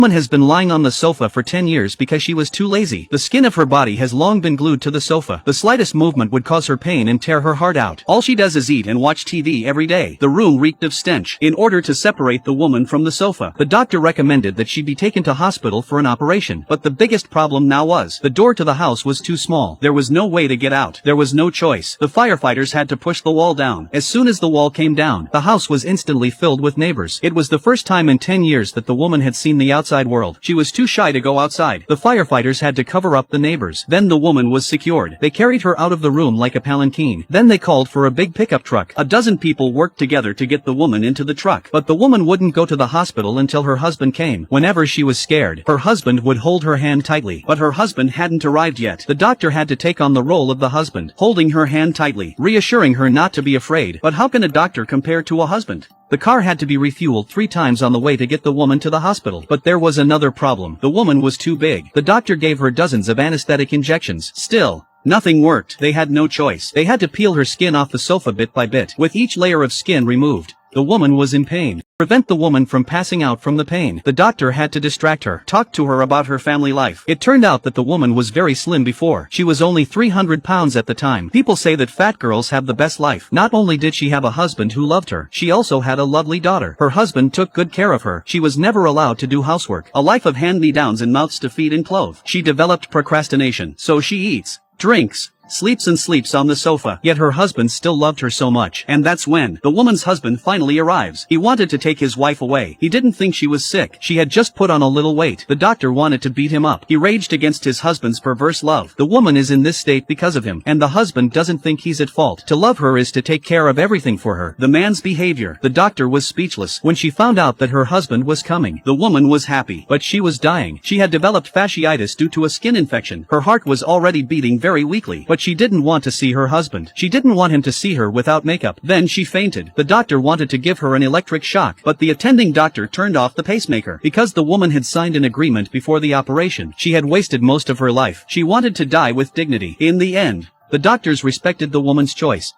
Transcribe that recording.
Woman has been lying on the sofa for 10 years because she was too lazy. The skin of her body has long been glued to the sofa. The slightest movement would cause her pain and tear her heart out. All she does is eat and watch TV every day. The room reeked of stench. In order to separate the woman from the sofa, the doctor recommended that she be taken to hospital for an operation. But the biggest problem now was, the door to the house was too small. There was no way to get out. There was no choice. The firefighters had to push the wall down. As soon as the wall came down, the house was instantly filled with neighbors. It was the first time in 10 years that the woman had seen the outside world. She was too shy to go outside. The firefighters had to cover up the neighbors. Then the woman was secured. They carried her out of the room like a palanquin. Then they called for a big pickup truck. A dozen people worked together to get the woman into the truck. But the woman wouldn't go to the hospital until her husband came. Whenever she was scared, her husband would hold her hand tightly. But her husband hadn't arrived yet. The doctor had to take on the role of the husband, holding her hand tightly, reassuring her not to be afraid. But how can a doctor compare to a husband? The car had to be refueled 3 times on the way to get the woman to the hospital. But there was another problem. The woman was too big. The doctor gave her dozens of anesthetic injections. Still, nothing worked. They had no choice. They had to peel her skin off the sofa bit by bit. With each layer of skin removed, the woman was in pain. To prevent the woman from passing out from the pain, the doctor had to distract her, talk to her about her family life. It turned out that the woman was very slim before. She was only 300 pounds at the time. People say that fat girls have the best life. Not only did she have a husband who loved her, she also had a lovely daughter. Her husband took good care of her. She was never allowed to do housework. A life of hand-me-downs and mouths to feed and clothe. She developed procrastination, so she eats, drinks, sleeps on the sofa. Yet her husband still loved her so much. And that's when the woman's husband finally arrives. He wanted to take his wife away. He didn't think she was sick. She had just put on a little weight. The doctor wanted to beat him up. He raged against his husband's perverse love. The woman is in this state because of him, and the husband doesn't think he's at fault. To love her is to take care of everything for her. The man's behavior. The doctor was speechless. When she found out that her husband was coming, the woman was happy, but she was dying. She had developed fasciitis due to a skin infection. Her heart was already beating very weakly, but she didn't want to see her husband. She didn't want him to see her without makeup. Then she fainted. The doctor wanted to give her an electric shock, but the attending doctor turned off the pacemaker. Because the woman had signed an agreement before the operation, she had wasted most of her life. She wanted to die with dignity. In the end, the doctors respected the woman's choice.